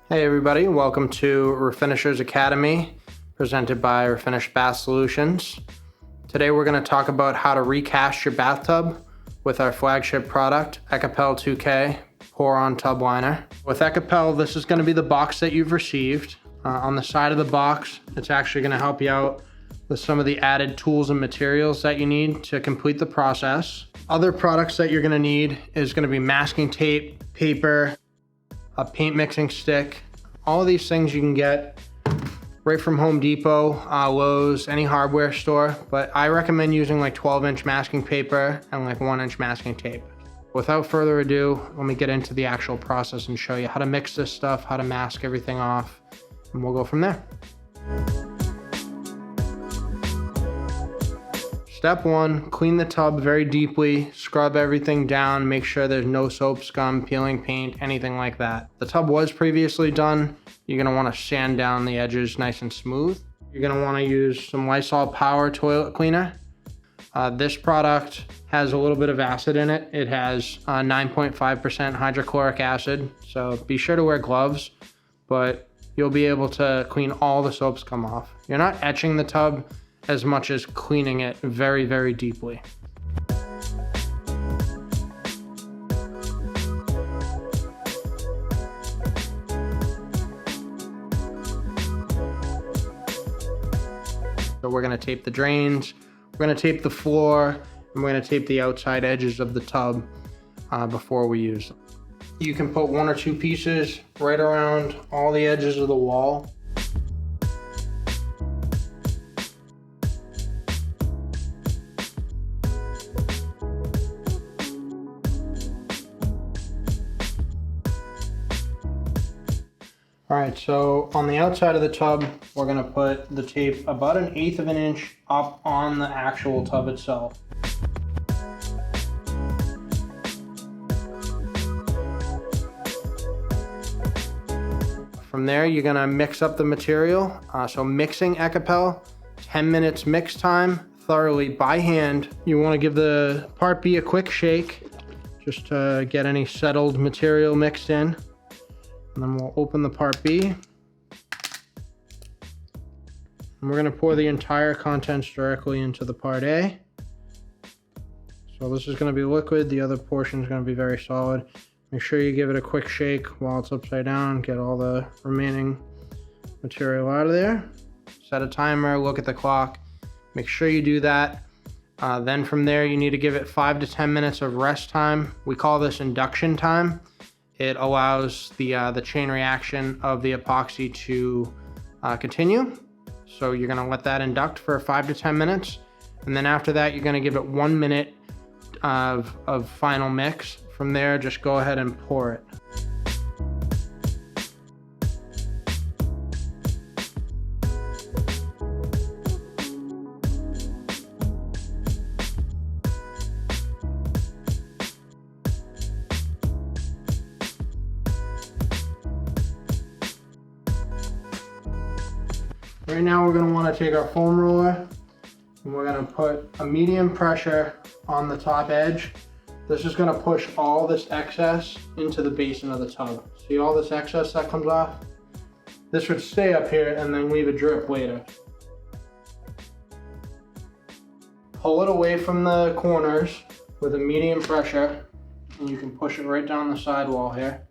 Hey everybody, welcome to Refinishers Academy, presented by Refinished Bath Solutions. Today we're going to talk about how to recast your bathtub with our flagship product, Ekopel 2K Pour-On Tub Liner. With Ekopel, this is going to be the box that you've received. On the side of the box, it's actually going to help you out with some of the added tools and materials that you need to complete the process. Other products that you're going to need is going to be masking tape, paper, a paint mixing stick. All of these things you can get right from Home Depot, Lowe's, any hardware store, but I recommend using like 12-inch masking paper and like 1-inch masking tape. Without further ado, let me get into the actual process and show you how to mix this stuff, how to mask everything off, and we'll go from there. Step one, clean the tub very deeply, scrub everything down, make sure there's no soap, scum, peeling paint, anything like that. The tub was previously done. You're gonna wanna sand down the edges nice and smooth. You're gonna wanna use some Lysol Power Toilet Cleaner. This product has a little bit of acid in it. It has 9.5% hydrochloric acid, so be sure to wear gloves, but you'll be able to clean all the soap scum off. You're not etching the tub as much as cleaning it very, very deeply. So we're gonna tape the drains, we're gonna tape the floor, and we're gonna tape the outside edges of the tub before we use them. You can put 1 or 2 pieces right around all the edges of the wall. All right, so on the outside of the tub, we're gonna put the tape about 1/8 of an inch up on the actual tub itself. From there, you're gonna mix up the material. So mixing Ekopel, 10 minutes mix time, thoroughly by hand. You wanna give the part B a quick shake, just to get any settled material mixed in. And then we'll open the part B. And we're gonna pour the entire contents directly into the part A. So this is gonna be liquid, the other portion is gonna be very solid. Make sure you give it a quick shake while it's upside down, get all the remaining material out of there. Set a timer, look at the clock, make sure you do that. Then from there, you need to give it 5 to 10 minutes of rest time. We call this induction time. It allows the chain reaction of the epoxy to continue. So you're gonna let that induct for 5 to 10 minutes. And then after that, you're gonna give it 1 minute of final mix. From there, just go ahead and pour it. Right now we're going to want to take our foam roller and we're going to put a medium pressure on the top edge. This is going to push all this excess into the basin of the tub. See all this excess that comes off? This would stay up here and then leave a drip later. Pull it away from the corners with a medium pressure and you can push it right down the sidewall here.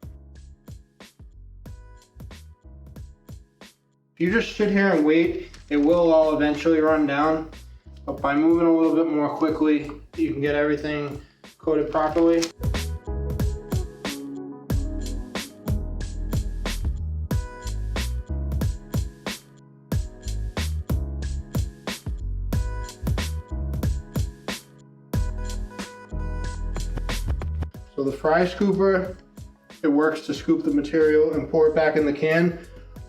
If you just sit here and wait, it will all eventually run down, but by moving a little bit more quickly, you can get everything coated properly. So the fry scooper, it works to scoop the material and pour it back in the can.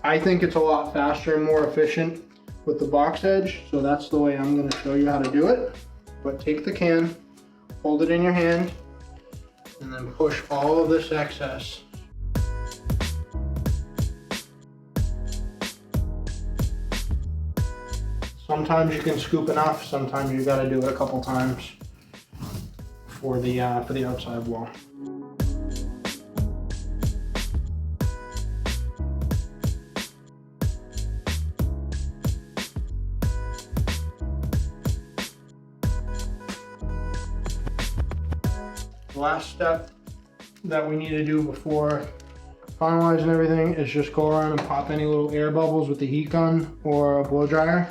I think it's a lot faster and more efficient with the box edge, so that's the way I'm going to show you how to do it. But take the can, hold it in your hand, and then push all of this excess. Sometimes you can scoop enough, sometimes you got to do it a couple times for the outside wall. The last step that we need to do before finalizing everything is just go around and pop any little air bubbles with the heat gun or a blow dryer.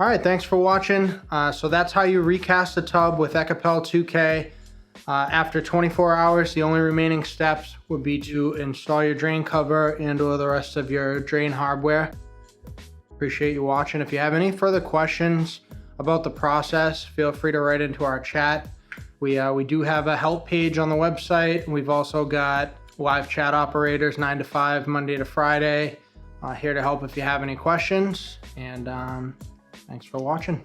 All right, thanks for watching. So that's how you recast the tub with Ekopel 2K. After 24 hours, the only remaining steps would be to install your drain cover and or the rest of your drain hardware. Appreciate you watching. If you have any further questions about the process, feel free to write into our chat. We do have a help page on the website. We've also got live chat operators 9 to 5, Monday to Friday, here to help if you have any questions. And thanks for watching.